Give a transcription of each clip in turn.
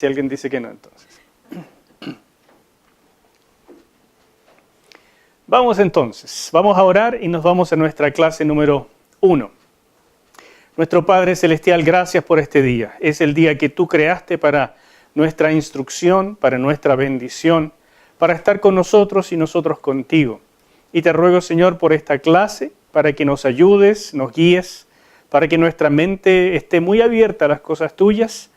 Si alguien dice que no, entonces. Vamos entonces, vamos a orar y nos vamos a nuestra clase número 1. Nuestro Padre Celestial, gracias por este día. Es el día que tú creaste para nuestra instrucción, para nuestra bendición, para estar con nosotros y nosotros contigo. Y te ruego, Señor, por esta clase, para que nos ayudes, nos guíes, para que nuestra mente esté muy abierta a las cosas tuyas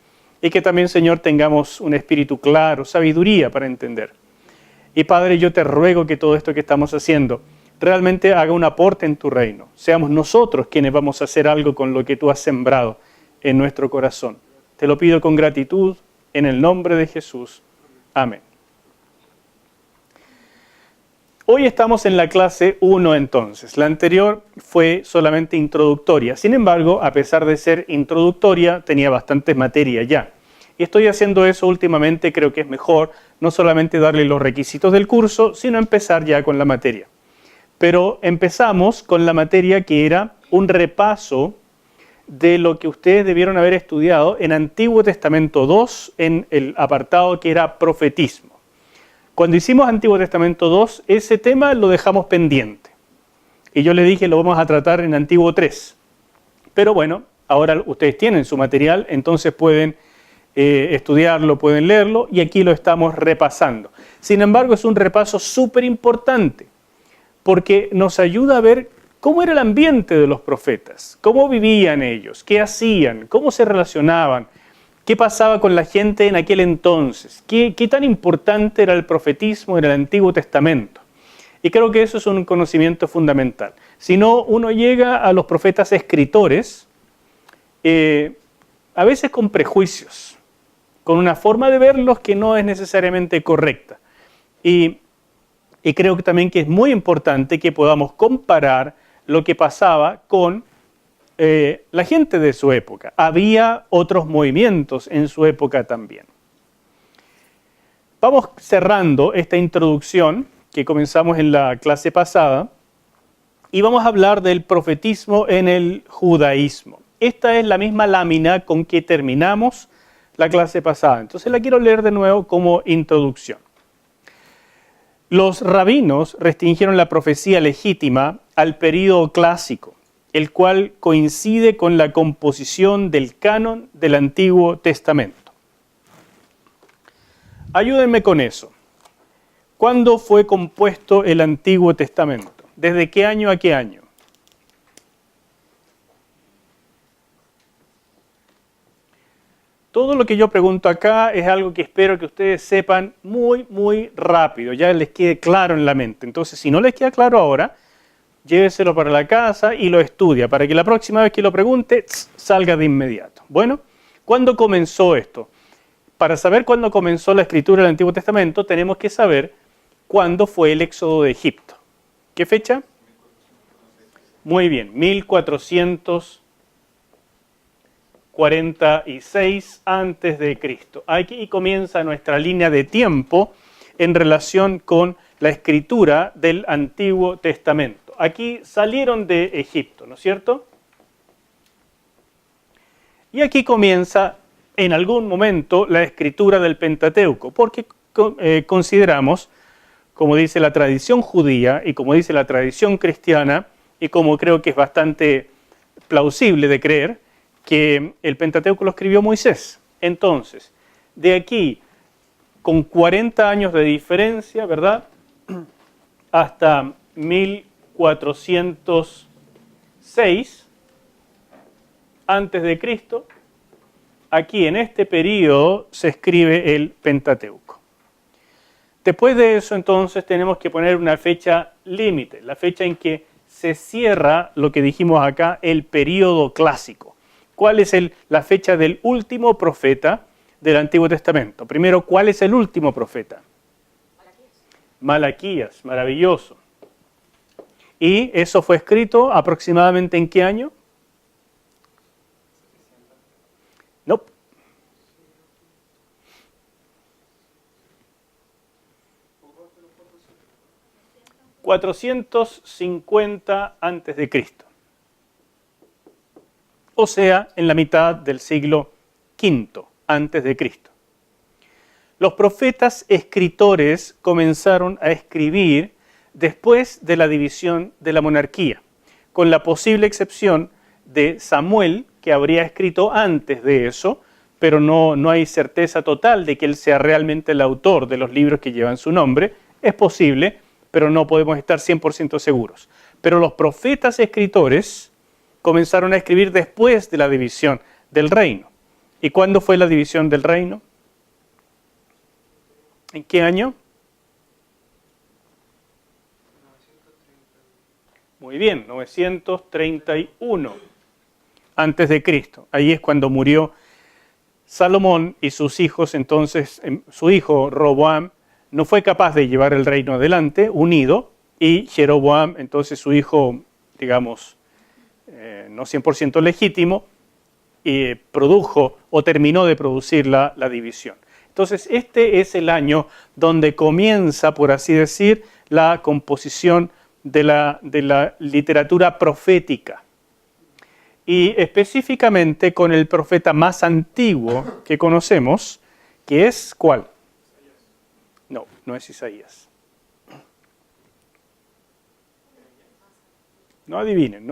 y que también, Señor, tengamos un espíritu claro, sabiduría para entender. Y Padre, yo te ruego que todo esto que estamos haciendo realmente haga un aporte en tu reino. Seamos nosotros quienes vamos a hacer algo con lo que tú has sembrado en nuestro corazón. Te lo pido con gratitud, en el nombre de Jesús. Amén. Hoy estamos en la clase 1 entonces. La anterior fue solamente introductoria. Sin embargo, a pesar de ser introductoria, tenía bastante materia ya. Y estoy haciendo eso últimamente, creo que es mejor no solamente darle los requisitos del curso, sino empezar ya con la materia. Pero empezamos con la materia que era un repaso de lo que ustedes debieron haber estudiado en Antiguo Testamento 2, en el apartado que era profetismo. Cuando hicimos Antiguo Testamento 2, ese tema lo dejamos pendiente. Y yo les dije, lo vamos a tratar en Antiguo 3. Pero bueno, ahora ustedes tienen su material, entonces pueden estudiarlo, pueden leerlo, y aquí lo estamos repasando. Sin embargo, es un repaso súper importante, porque nos ayuda a ver cómo era el ambiente de los profetas, cómo vivían ellos, qué hacían, cómo se relacionaban, qué pasaba con la gente en aquel entonces, qué tan importante era el profetismo en el Antiguo Testamento. Y creo que eso es un conocimiento fundamental. Si no, uno llega a los profetas escritores, a veces con prejuicios, con una forma de verlos que no es necesariamente correcta. Y creo que también que es muy importante que podamos comparar lo que pasaba con la gente de su época. Había otros movimientos en su época también. Vamos cerrando esta introducción que comenzamos en la clase pasada y vamos a hablar del profetismo en el judaísmo. Esta es la misma lámina con que terminamos la clase pasada. Entonces la quiero leer de nuevo como introducción. Los rabinos restringieron la profecía legítima al período clásico, el cual coincide con la composición del canon del Antiguo Testamento. Ayúdenme con eso. ¿Cuándo fue compuesto el Antiguo Testamento? ¿Desde qué año a qué año? Todo lo que yo pregunto acá es algo que espero que ustedes sepan muy rápido, ya les quede claro en la mente. Entonces, si no les queda claro ahora, lléveselo para la casa y lo estudia, para que la próxima vez que lo pregunte, salga de inmediato. Bueno, ¿cuándo comenzó esto? Para saber cuándo comenzó la escritura del Antiguo Testamento, tenemos que saber cuándo fue el éxodo de Egipto. ¿Qué fecha? Muy bien, 1446 antes de Cristo. Aquí comienza nuestra línea de tiempo en relación con la escritura del Antiguo Testamento. Aquí salieron de Egipto, ¿no es cierto? Y aquí comienza en algún momento la escritura del Pentateuco, porque consideramos, como dice la tradición judía y como dice la tradición cristiana, y como creo que es bastante plausible de creer, que el Pentateuco lo escribió Moisés. Entonces, de aquí, con 40 años de diferencia, ¿verdad?, hasta 1406 antes de Cristo, aquí en este periodo se escribe el Pentateuco. Después de eso, entonces, tenemos que poner una fecha límite, la fecha en que se cierra lo que dijimos acá, el periodo clásico. ¿Cuál es la fecha del último profeta del Antiguo Testamento? Primero, ¿cuál es el último profeta? Malaquías, maravilloso. ¿Y eso fue escrito aproximadamente en qué año? No. 450 antes de Cristo. O sea, en la mitad del siglo V antes de Cristo. Los profetas escritores comenzaron a escribir después de la división de la monarquía, con la posible excepción de Samuel, que habría escrito antes de eso, pero no hay certeza total de que él sea realmente el autor de los libros que llevan su nombre. Es posible, pero no podemos estar 100% seguros. Pero los profetas escritores comenzaron a escribir después de la división del reino. ¿Y cuándo fue la división del reino? ¿En qué año? Muy bien, 931 antes de Cristo. Ahí es cuando murió Salomón y sus hijos. Entonces su hijo Roboam no fue capaz de llevar el reino adelante unido, y Jeroboam, entonces su hijo, digamos, no 100% legítimo, produjo o terminó de producir la división. Entonces este es el año donde comienza, por así decir, la composición de la literatura profética, y específicamente con el profeta más antiguo que conocemos, que es ¿cuál? No es Isaías. No adivinen.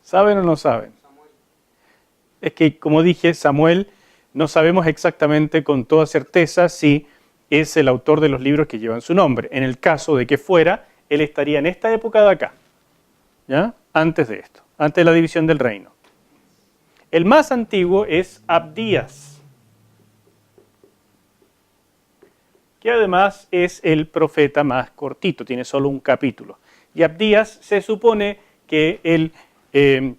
¿Saben o no saben? Es que, como dije, Samuel, no sabemos exactamente con toda certeza si es el autor de los libros que llevan su nombre. En el caso de que fuera, él estaría en esta época de acá, ¿ya? Antes de esto, antes de la división del reino. El más antiguo es Abdías, que además es el profeta más cortito, tiene solo un capítulo. Y Abdías se supone que él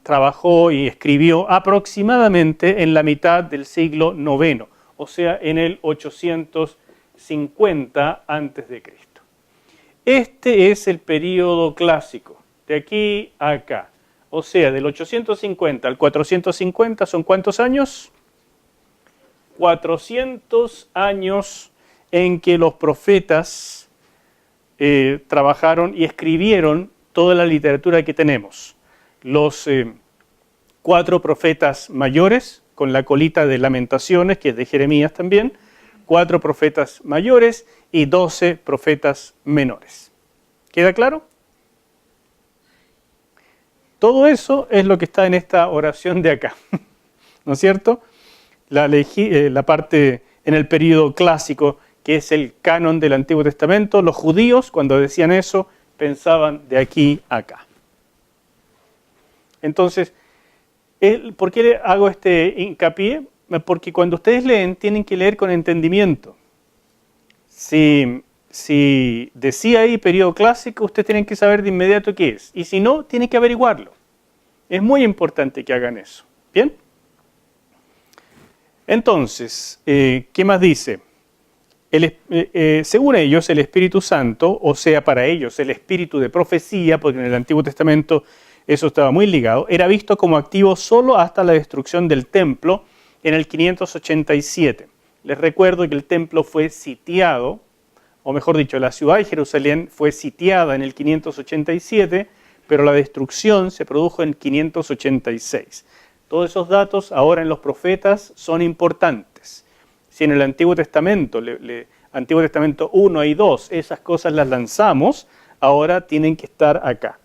trabajó y escribió aproximadamente en la mitad del siglo IX, o sea, en el 850 a.C. Este es el período clásico, de aquí a acá. O sea, del 850 al 450, ¿son cuántos años? 400 años en que los profetas trabajaron y escribieron toda la literatura que tenemos. Los 4 profetas mayores, con la colita de Lamentaciones, que es de Jeremías también, 4 profetas mayores y 12 profetas menores. ¿Queda claro? Todo eso es lo que está en esta oración de acá, ¿no es cierto? La parte en el período clásico, que es el canon del Antiguo Testamento. Los judíos, cuando decían eso, pensaban de aquí a acá. Entonces, ¿por qué hago este hincapié? Porque cuando ustedes leen, tienen que leer con entendimiento. Si decía ahí periodo clásico, ustedes tienen que saber de inmediato qué es. Y si no, tienen que averiguarlo. Es muy importante que hagan eso. ¿Bien? Entonces, ¿qué más dice? Según ellos, el Espíritu Santo, o sea, para ellos, el espíritu de profecía, porque en el Antiguo Testamento eso estaba muy ligado, era visto como activo solo hasta la destrucción del templo en el 587. Les recuerdo que el templo fue sitiado, o mejor dicho, la ciudad de Jerusalén fue sitiada en el 587, pero la destrucción se produjo en 586. Todos esos datos ahora en los profetas son importantes. Si en el Antiguo Testamento, Antiguo Testamento 1 y 2, esas cosas las lanzamos, ahora tienen que estar acá.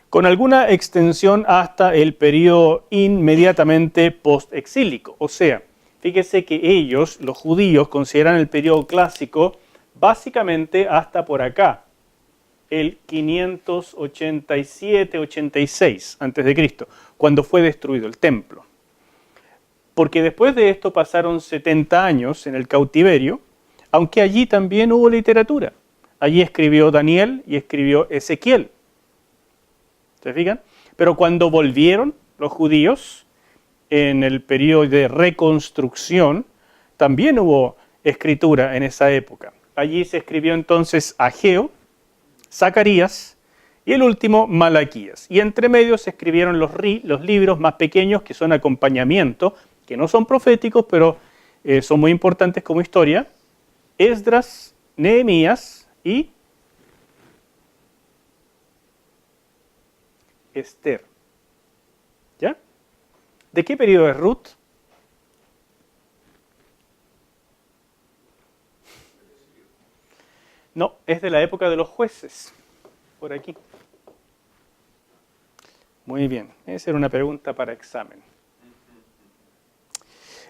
Con alguna extensión hasta el periodo inmediatamente post-exílico. O sea, fíjese que ellos, los judíos, consideran el periodo clásico básicamente hasta por acá, el 587-86 a.C., cuando fue destruido el templo. Porque después de esto pasaron 70 años en el cautiverio, aunque allí también hubo literatura. Allí escribió Daniel y escribió Ezequiel. ¿Se fijan? Pero cuando volvieron los judíos, en el periodo de reconstrucción, también hubo escritura en esa época. Allí se escribió entonces Ageo, Zacarías y el último Malaquías. Y entre medio se escribieron los libros más pequeños que son acompañamiento, que no son proféticos, pero son muy importantes como historia: Esdras, Nehemías y Esther. ¿Ya? ¿De qué periodo es Ruth? No, es de la época de los jueces, por aquí. Muy bien, esa era una pregunta para examen.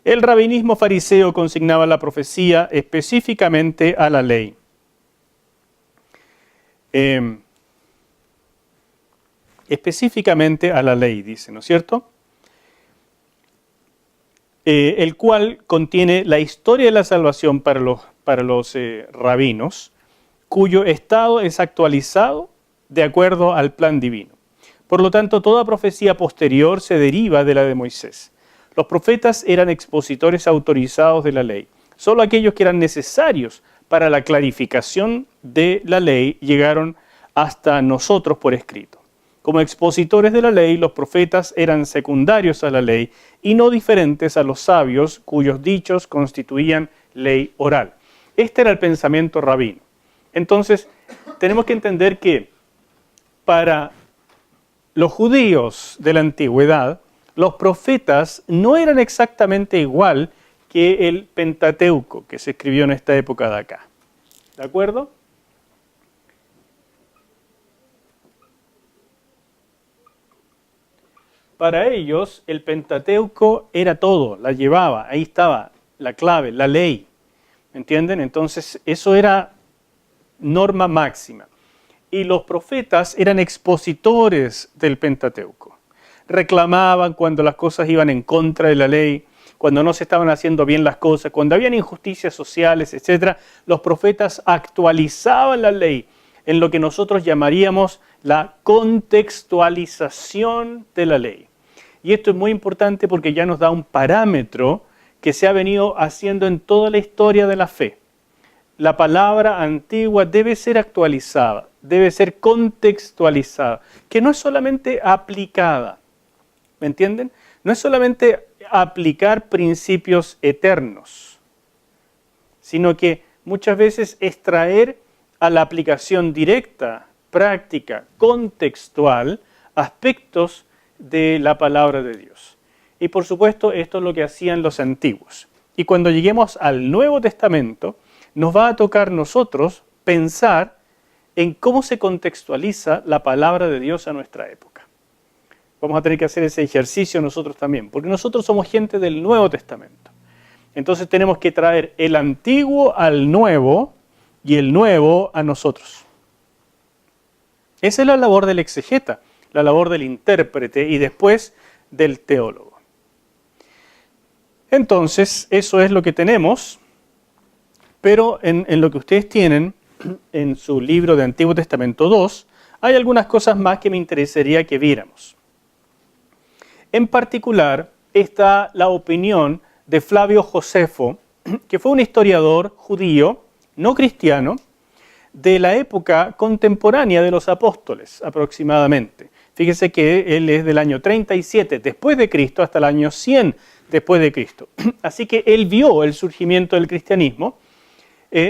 El rabinismo fariseo consignaba la profecía específicamente a la ley. Específicamente a la ley, dice, ¿no es cierto? El cual contiene la historia de la salvación para los rabinos, cuyo estado es actualizado de acuerdo al plan divino. Por lo tanto, toda profecía posterior se deriva de la de Moisés. Los profetas eran expositores autorizados de la ley. Solo aquellos que eran necesarios para la clarificación de la ley llegaron hasta nosotros por escrito. Como expositores de la ley, los profetas eran secundarios a la ley y no diferentes a los sabios cuyos dichos constituían ley oral. Este era el pensamiento rabino. Entonces, tenemos que entender que para los judíos de la antigüedad, los profetas no eran exactamente igual que el Pentateuco que se escribió en esta época de acá. ¿De acuerdo? Para ellos, el Pentateuco era todo, la llevaba, ahí estaba la clave, la ley. ¿Me entienden? Entonces, eso era norma máxima. Y los profetas eran expositores del Pentateuco. Reclamaban cuando las cosas iban en contra de la ley, cuando no se estaban haciendo bien las cosas, cuando habían injusticias sociales, etc. Los profetas actualizaban la ley en lo que nosotros llamaríamos la contextualización de la ley. Y esto es muy importante porque ya nos da un parámetro que se ha venido haciendo en toda la historia de la fe. La palabra antigua debe ser actualizada, debe ser contextualizada, que no es solamente aplicada, ¿me entienden? No es solamente aplicar principios eternos, sino que muchas veces es traer a la aplicación directa, práctica, contextual, aspectos de la palabra de Dios. Y por supuesto, esto es lo que hacían los antiguos. Y cuando lleguemos al Nuevo Testamento, nos va a tocar nosotros pensar en cómo se contextualiza la palabra de Dios a nuestra época. Vamos a tener que hacer ese ejercicio nosotros también, porque nosotros somos gente del Nuevo Testamento. Entonces tenemos que traer el antiguo al nuevo y el nuevo a nosotros. Esa es la labor del exegeta, la labor del intérprete y después del teólogo. Entonces, eso es lo que tenemos, pero en lo que ustedes tienen en su libro de Antiguo Testamento 2, hay algunas cosas más que me interesaría que viéramos. En particular, está la opinión de Flavio Josefo, que fue un historiador judío, no cristiano, de la época contemporánea de los apóstoles, aproximadamente. Fíjese que él es del año 37 después de Cristo hasta el año 100 después de Cristo. Así que él vio el surgimiento del cristianismo.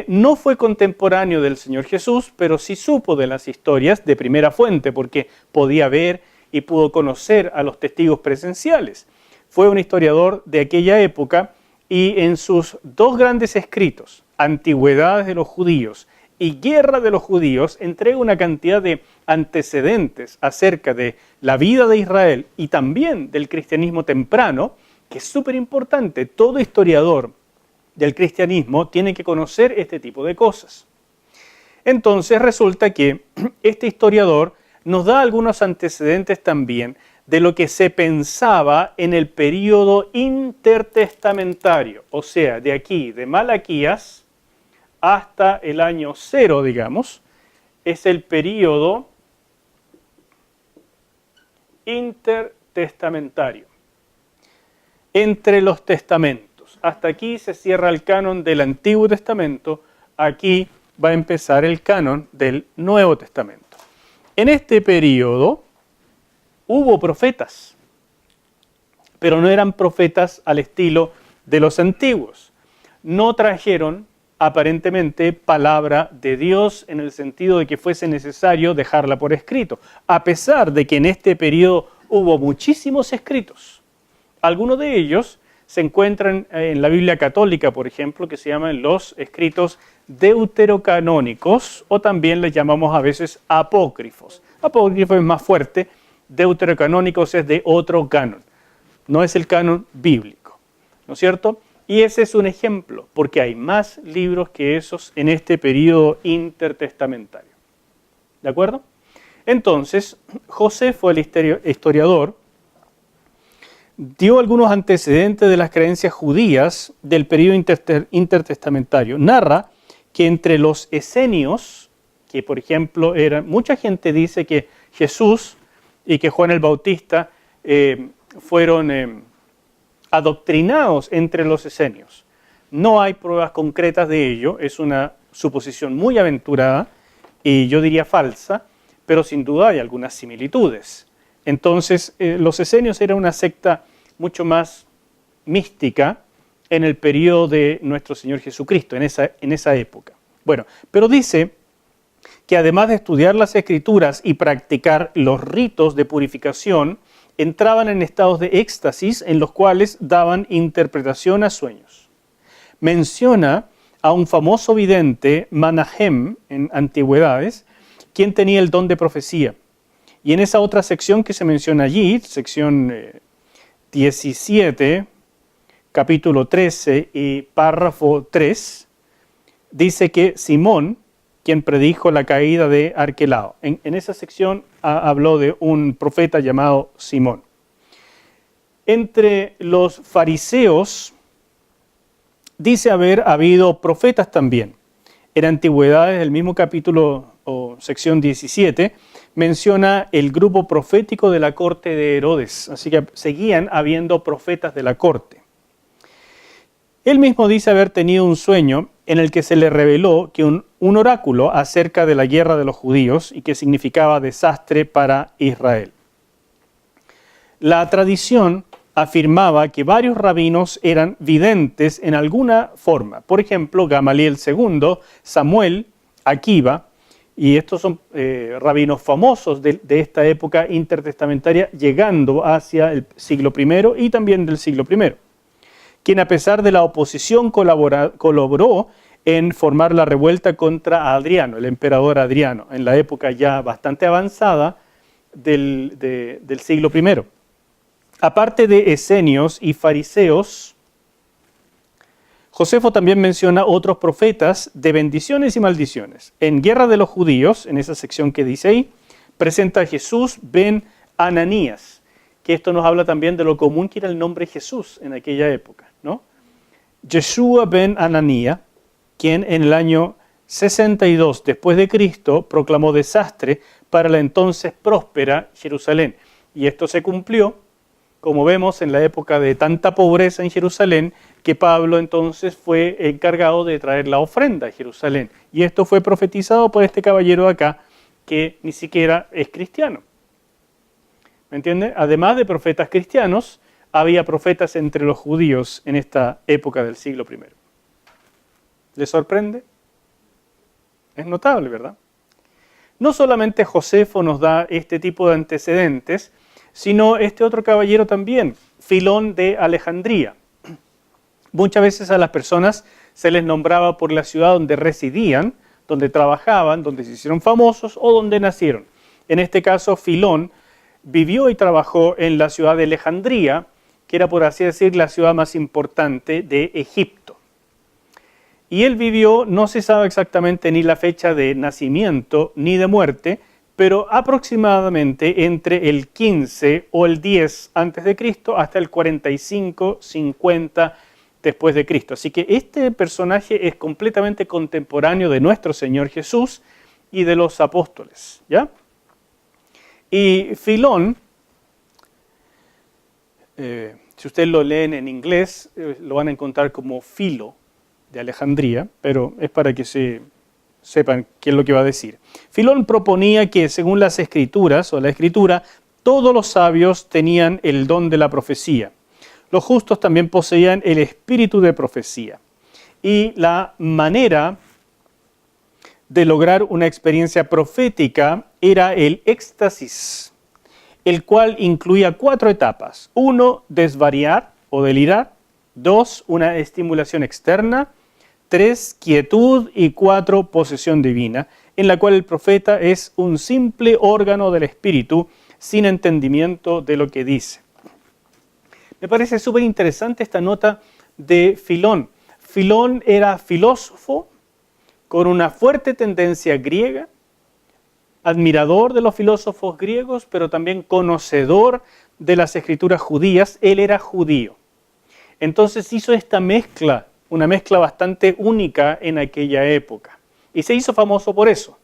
No fue contemporáneo del Señor Jesús, pero sí supo de las historias de primera fuente, porque podía ver y pudo conocer a los testigos presenciales. Fue un historiador de aquella época y en sus dos grandes escritos, Antigüedades de los Judíos y Guerra de los Judíos, entrega una cantidad de antecedentes acerca de la vida de Israel y también del cristianismo temprano, que es súper importante. Todo historiador del cristianismo tiene que conocer este tipo de cosas. Entonces resulta que este historiador nos da algunos antecedentes también de lo que se pensaba en el período intertestamentario, o sea, de aquí, de Malaquías hasta el año 0, digamos, es el período intertestamentario, entre los testamentos. Hasta aquí se cierra el canon del Antiguo Testamento, aquí va a empezar el canon del Nuevo Testamento. En este período hubo profetas, pero no eran profetas al estilo de los antiguos. No trajeron aparentemente palabra de Dios en el sentido de que fuese necesario dejarla por escrito, a pesar de que en este periodo hubo muchísimos escritos. Algunos de ellos se encuentran en la Biblia católica, por ejemplo, que se llaman los escritos deuterocanónicos, o también les llamamos a veces apócrifos. Apócrifo es más fuerte, deuterocanónicos es de otro canon, no es el canon bíblico, ¿no es cierto? Y ese es un ejemplo, porque hay más libros que esos en este periodo intertestamentario. ¿De acuerdo? Entonces, Josefo, el historiador, dio algunos antecedentes de las creencias judías del periodo intertestamentario. Narra que entre los esenios, que por ejemplo mucha gente dice que Jesús y que Juan el Bautista fueron adoctrinados entre los esenios. No hay pruebas concretas de ello, es una suposición muy aventurada y yo diría falsa, pero sin duda hay algunas similitudes. Entonces, los esenios eran una secta mucho más mística en el periodo de nuestro Señor Jesucristo, en esa época. Bueno, pero dice que además de estudiar las Escrituras y practicar los ritos de purificación, entraban en estados de éxtasis en los cuales daban interpretación a sueños. Menciona a un famoso vidente, Manahem, en Antigüedades, quien tenía el don de profecía. Y en esa otra sección que se menciona allí, sección 17, capítulo 13 y párrafo 3, dice que Simón, quien predijo la caída de Arquelao. En esa sección habló de un profeta llamado Simón. Entre los fariseos dice haber habido profetas también. En Antigüedades, el mismo capítulo o sección 17, menciona el grupo profético de la corte de Herodes. Así que seguían habiendo profetas de la corte. Él mismo dice haber tenido un sueño en el que se le reveló que un oráculo acerca de la guerra de los judíos y que significaba desastre para Israel. La tradición afirmaba que varios rabinos eran videntes en alguna forma. Por ejemplo, Gamaliel II, Samuel, Akiva, y estos son rabinos famosos de esta época intertestamentaria, llegando hacia el siglo I y también del siglo I, quien a pesar de la oposición colaboró en formar la revuelta contra Adriano, el emperador Adriano, en la época ya bastante avanzada del siglo I. Aparte de esenios y fariseos, Josefo también menciona otros profetas de bendiciones y maldiciones. En Guerra de los Judíos, en esa sección que dice ahí, presenta a Jesús ben Ananías, que esto nos habla también de lo común que era el nombre Jesús en aquella época, ¿no? Yeshua ben Ananía, quien en el año 62 después de Cristo proclamó desastre para la entonces próspera Jerusalén. Y esto se cumplió, como vemos, en la época de tanta pobreza en Jerusalén, que Pablo entonces fue encargado de traer la ofrenda a Jerusalén. Y esto fue profetizado por este caballero de acá, que ni siquiera es cristiano. ¿Me entiende? Además de profetas cristianos, había profetas entre los judíos en esta época del siglo I. ¿Les sorprende? Es notable, ¿verdad? No solamente Josefo nos da este tipo de antecedentes, sino este otro caballero también, Filón de Alejandría. Muchas veces a las personas se les nombraba por la ciudad donde residían, donde trabajaban, donde se hicieron famosos o donde nacieron. En este caso, Filón vivió y trabajó en la ciudad de Alejandría, que era, por así decir, la ciudad más importante de Egipto. Y él vivió, no se sabe exactamente ni la fecha de nacimiento ni de muerte, pero aproximadamente entre el 15 o el 10 antes de Cristo hasta el 45, 50 después de Cristo. Así que este personaje es completamente contemporáneo de nuestro Señor Jesús y de los apóstoles, ¿ya? Y Filón, si ustedes lo leen en inglés, lo van a encontrar como Filo de Alejandría, pero es para que sepan qué es lo que va a decir. Filón proponía que, según las escrituras o la escritura, todos los sabios tenían el don de la profecía. Los justos también poseían el espíritu de profecía. Y la manera de lograr una experiencia profética era el éxtasis, el cual incluía 4 etapas. 1, desvariar o delirar. 2, una estimulación externa. 3, quietud. Y 4, posesión divina, en la cual el profeta es un simple órgano del espíritu sin entendimiento de lo que dice. Me parece súper interesante esta nota de Filón. Filón era filósofo con una fuerte tendencia griega, admirador de los filósofos griegos, pero también conocedor de las escrituras judías. Él era judío. Entonces hizo esta mezcla, una mezcla bastante única en aquella época. Y se hizo famoso por eso.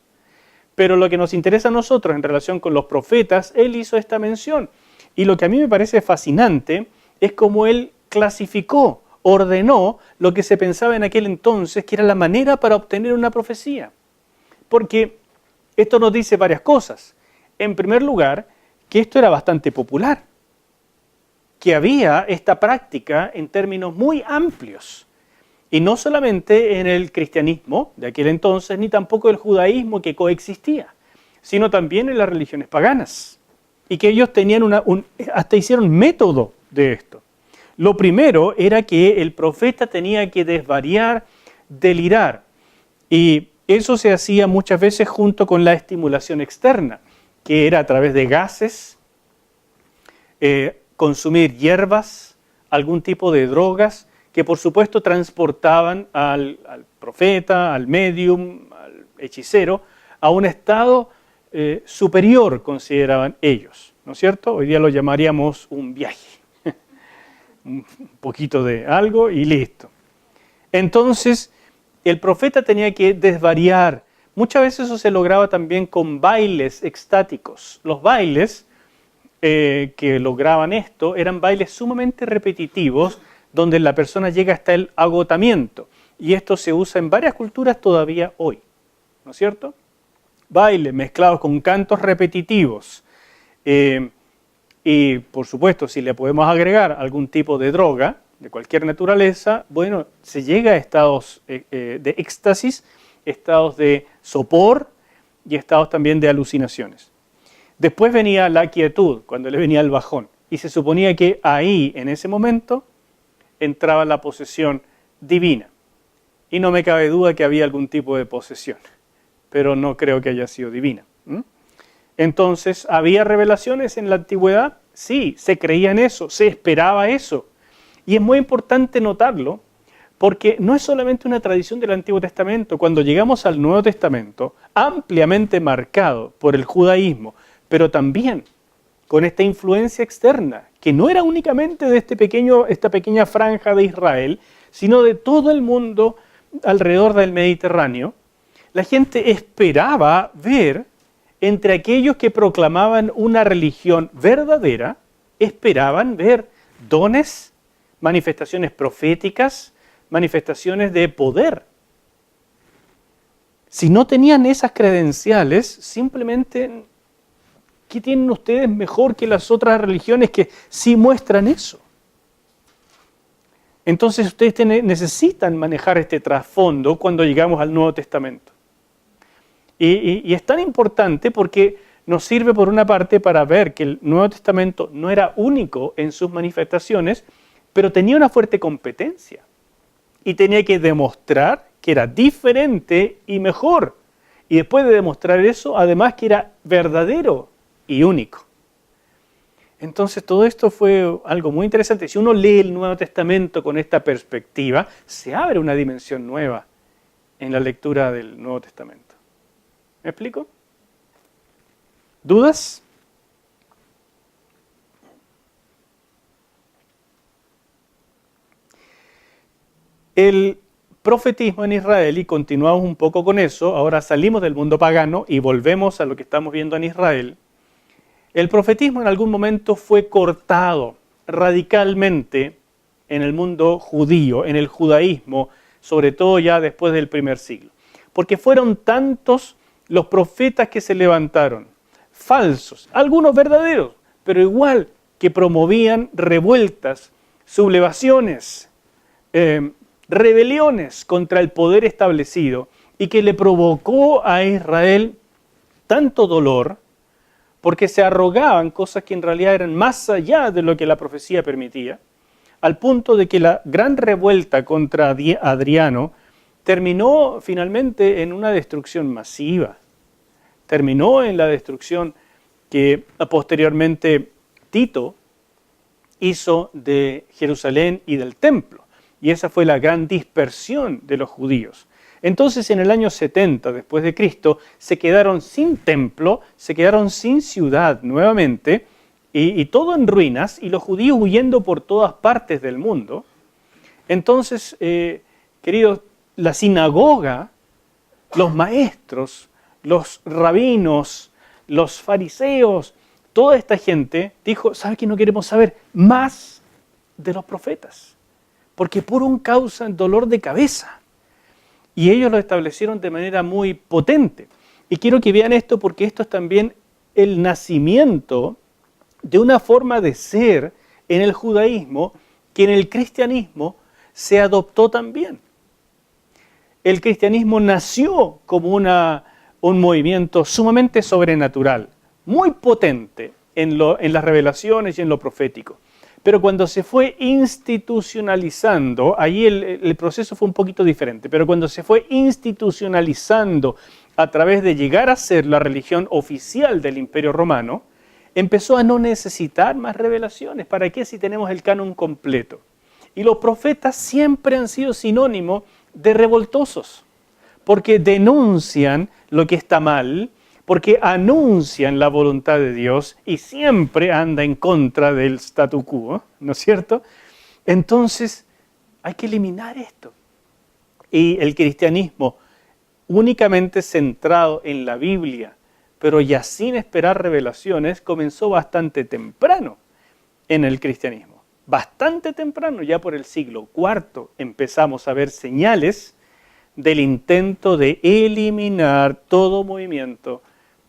Pero lo que nos interesa a nosotros en relación con los profetas, él hizo esta mención. Y lo que a mí me parece fascinante es cómo él clasificó, ordenó lo que se pensaba en aquel entonces, que era la manera para obtener una profecía. Porque esto nos dice varias cosas. En primer lugar, que esto era bastante popular, que había esta práctica en términos muy amplios. Y no solamente en el cristianismo de aquel entonces, ni tampoco el judaísmo que coexistía, sino también en las religiones paganas. Y que ellos tenían hasta hicieron método de esto. Lo primero era que el profeta tenía que desvariar, delirar. Y eso se hacía muchas veces junto con la estimulación externa, que era a través de gases, consumir hierbas, algún tipo de drogas, que por supuesto transportaban al profeta, al médium, al hechicero, a un estado superior, consideraban ellos, ¿no es cierto? Hoy día lo llamaríamos un viaje, un poquito de algo y listo. Entonces, el profeta tenía que desvariar. Muchas veces eso se lograba también con bailes extáticos. Los bailes que lograban esto eran bailes sumamente repetitivos, donde la persona llega hasta el agotamiento. Y esto se usa en varias culturas todavía hoy, ¿no es cierto? Bailes mezclados con cantos repetitivos. Y por supuesto, si le podemos agregar algún tipo de droga, de cualquier naturaleza, bueno, se llega a estados de éxtasis, estados de sopor y estados también de alucinaciones. Después venía la quietud, cuando le venía el bajón. Y se suponía que ahí, en ese momento, entraba la posesión divina. Y no me cabe duda que había algún tipo de posesión, pero no creo que haya sido divina. Entonces, ¿había revelaciones en la antigüedad? Sí, se creía en eso, se esperaba eso. Y es muy importante notarlo, porque no es solamente una tradición del Antiguo Testamento. Cuando llegamos al Nuevo Testamento, ampliamente marcado por el judaísmo, pero también con esta influencia externa, que no era únicamente de esta pequeña franja de Israel, sino de todo el mundo alrededor del Mediterráneo, la gente esperaba ver entre aquellos que proclamaban una religión verdadera, esperaban ver dones, manifestaciones proféticas, manifestaciones de poder. Si no tenían esas credenciales, simplemente, ¿qué tienen ustedes mejor que las otras religiones que sí muestran eso? Entonces ustedes necesitan manejar este trasfondo cuando llegamos al Nuevo Testamento. Y es tan importante porque nos sirve por una parte para ver que el Nuevo Testamento no era único en sus manifestaciones, pero tenía una fuerte competencia. Y tenía que demostrar que era diferente y mejor. Y después de demostrar eso, además que era verdadero y único. Entonces todo esto fue algo muy interesante. Si uno lee el Nuevo Testamento con esta perspectiva, se abre una dimensión nueva en la lectura del Nuevo Testamento. ¿Me explico? ¿Dudas? El profetismo en Israel, y continuamos un poco con eso, ahora salimos del mundo pagano y volvemos a lo que estamos viendo en Israel. El profetismo en algún momento fue cortado radicalmente en el mundo judío, en el judaísmo, sobre todo ya después del primer siglo. Porque fueron tantos los profetas que se levantaron, falsos, algunos verdaderos, pero igual que promovían revueltas, sublevaciones, rebeliones contra el poder establecido y que le provocó a Israel tanto dolor porque se arrogaban cosas que en realidad eran más allá de lo que la profecía permitía, al punto de que la gran revuelta contra Adriano terminó finalmente en una destrucción masiva. Terminó en la destrucción que posteriormente Tito hizo de Jerusalén y del templo. Y esa fue la gran dispersión de los judíos. Entonces, en el año 70 después de Cristo, se quedaron sin templo, se quedaron sin ciudad nuevamente, y todo en ruinas, y los judíos huyendo por todas partes del mundo. Entonces, queridos, la sinagoga, los maestros, los rabinos, los fariseos, toda esta gente dijo, ¿sabe qué? No queremos saber más de los profetas, porque puro causan dolor de cabeza. Y ellos lo establecieron de manera muy potente. Y quiero que vean esto porque esto es también el nacimiento de una forma de ser en el judaísmo que en el cristianismo se adoptó también. El cristianismo nació como un movimiento sumamente sobrenatural, muy potente en las revelaciones y en lo profético. Pero cuando se fue institucionalizando, ahí el proceso fue un poquito diferente, pero cuando se fue institucionalizando a través de llegar a ser la religión oficial del Imperio Romano, empezó a no necesitar más revelaciones. ¿Para qué si tenemos el canon completo? Y los profetas siempre han sido sinónimo de revoltosos, porque denuncian lo que está mal, porque anuncian la voluntad de Dios y siempre anda en contra del statu quo, ¿no es cierto? Entonces, hay que eliminar esto. Y el cristianismo, únicamente centrado en la Biblia, pero ya sin esperar revelaciones, comenzó bastante temprano en el cristianismo. Bastante temprano, ya por el siglo IV, empezamos a ver señales del intento de eliminar todo movimiento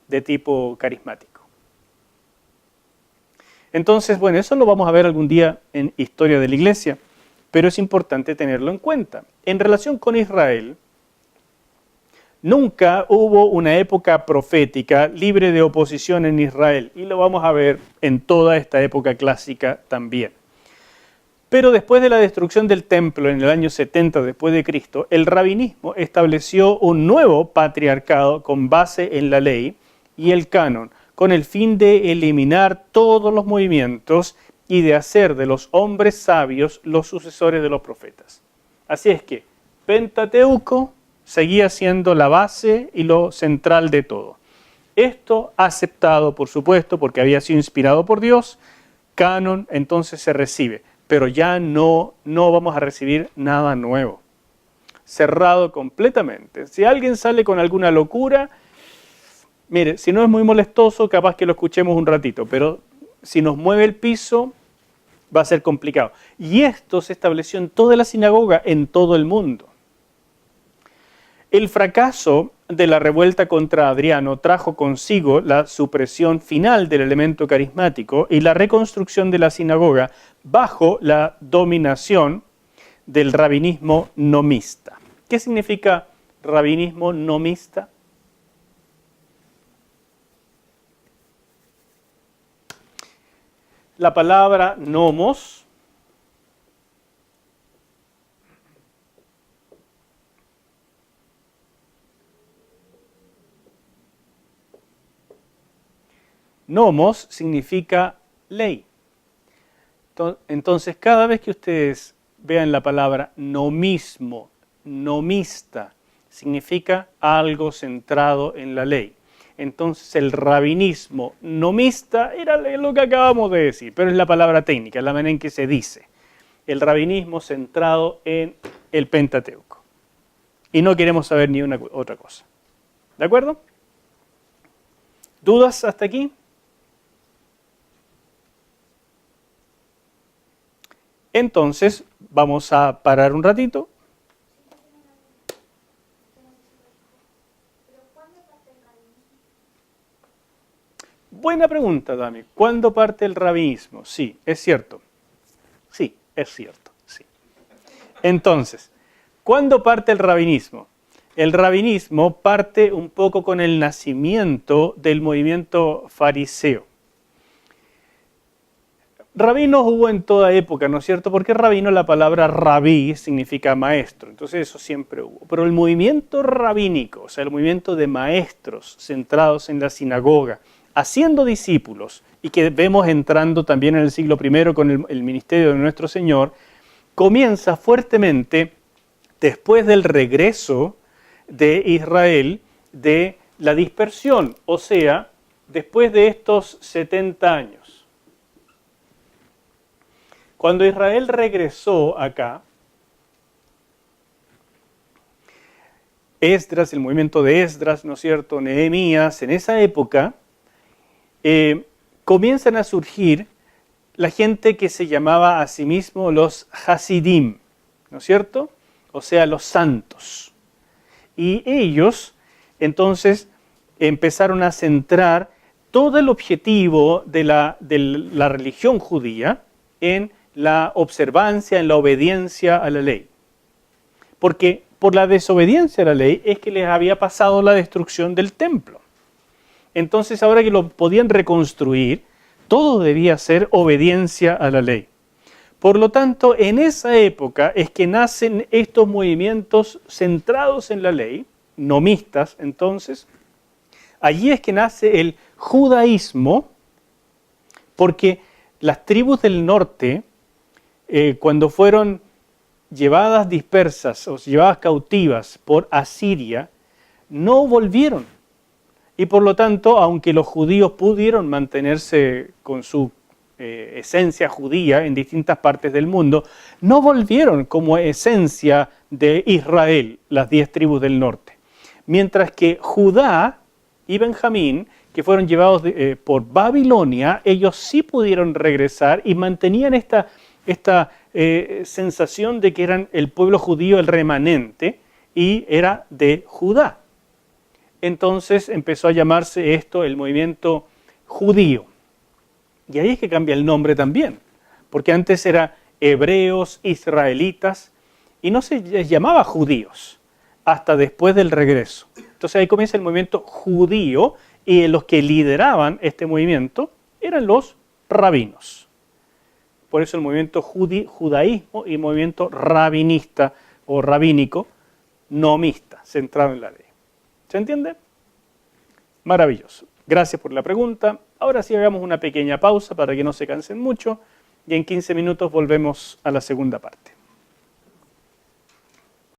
de tipo carismático. Entonces, bueno, eso lo vamos a ver algún día en Historia de la Iglesia, pero es importante tenerlo en cuenta. En relación con Israel, nunca hubo una época profética libre de oposición en Israel, y lo vamos a ver en toda esta época clásica también. Pero después de la destrucción del templo en el año 70 después de Cristo, el rabinismo estableció un nuevo patriarcado con base en la ley y el canon, con el fin de eliminar todos los movimientos y de hacer de los hombres sabios los sucesores de los profetas. Así es que Pentateuco seguía siendo la base y lo central de todo. Esto aceptado, por supuesto, porque había sido inspirado por Dios, canon, entonces se recibe. Pero ya no vamos a recibir nada nuevo. Cerrado completamente. Si alguien sale con alguna locura, mire, si no es muy molestoso, capaz que lo escuchemos un ratito, pero si nos mueve el piso, va a ser complicado. Y esto se estableció en toda la sinagoga, en todo el mundo. El fracaso de la revuelta contra Adriano trajo consigo la supresión final del elemento carismático y la reconstrucción de la sinagoga bajo la dominación del rabinismo nomista. ¿Qué significa rabinismo nomista? La palabra nomos nomos significa ley. Entonces, cada vez que ustedes vean la palabra nomismo, nomista, significa algo centrado en la ley. Entonces, el rabinismo nomista era lo que acabamos de decir, pero es la palabra técnica, la manera en que se dice. El rabinismo centrado en el Pentateuco. Y no queremos saber ni una otra cosa. ¿De acuerdo? ¿Dudas hasta aquí? Entonces, vamos a parar un ratito. Buena pregunta, Dami. ¿Cuándo parte el rabinismo? Sí, es cierto. Sí, es cierto. Sí. Entonces, ¿cuándo parte el rabinismo? El rabinismo parte un poco con el nacimiento del movimiento fariseo. Rabinos hubo en toda época, ¿no es cierto? Porque rabino, la palabra rabí significa maestro, entonces eso siempre hubo. Pero el movimiento rabínico, o sea, el movimiento de maestros centrados en la sinagoga, haciendo discípulos, y que vemos entrando también en el siglo I con el ministerio de nuestro Señor, comienza fuertemente después del regreso de Israel de la dispersión, o sea, después de estos 70 años. Cuando Israel regresó acá, Esdras, el movimiento de Esdras, ¿no es cierto?, Nehemías, en esa época, comienzan a surgir la gente que se llamaba a sí mismo los Hasidim, ¿no es cierto?, o sea, los santos. Y ellos, entonces, empezaron a centrar todo el objetivo de la religión judía en la observancia, en la obediencia a la ley. Porque por la desobediencia a la ley es que les había pasado la destrucción del templo. Entonces, ahora que lo podían reconstruir, todo debía ser obediencia a la ley. Por lo tanto, en esa época es que nacen estos movimientos centrados en la ley, nomistas entonces. Allí es que nace el judaísmo, porque las tribus del norte, cuando fueron llevadas dispersas o llevadas cautivas por Asiria, no volvieron. Y por lo tanto, aunque los judíos pudieron mantenerse con su esencia judía en distintas partes del mundo, no volvieron como esencia de Israel, las 10 tribus del norte. Mientras que Judá y Benjamín, que fueron llevados por Babilonia, ellos sí pudieron regresar y mantenían esta sensación de que eran el pueblo judío, el remanente, y era de Judá. Entonces empezó a llamarse esto el movimiento judío. Y ahí es que cambia el nombre también, porque antes era hebreos, israelitas, y no se les llamaba judíos hasta después del regreso. Entonces ahí comienza el movimiento judío, y los que lideraban este movimiento eran los rabinos. Por eso el movimiento judaísmo y el movimiento rabinista o rabínico, nomista, centrado en la ley. ¿Se entiende? Maravilloso. Gracias por la pregunta. Ahora sí hagamos una pequeña pausa para que no se cansen mucho y en 15 minutos volvemos a la segunda parte.